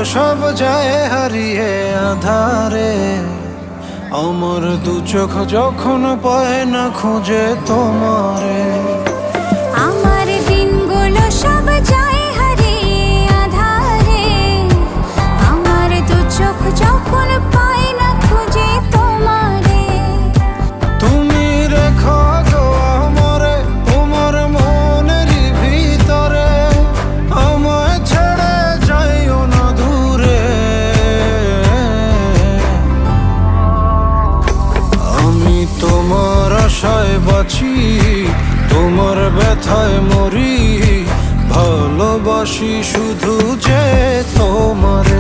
সব যায় হারিয়ে আধারে। আমার দু চোখ যখন পায় না খুঁজে তোমারে। আমার দিনগুলো সব যায় হারিয়ে আঁধারে। আমার দু চোখ যখন পায় না খুঁজে তোমারে। তুমি রেখো গো আমারে তোমার মনেরই ভিতরে, আমায় ছেড়ে যাইও না দূরে। আমি তোমার আশায় বাঁচি, তোমার ব্যথায় মরি, ভালোবাসি শুধু যে তোমারে।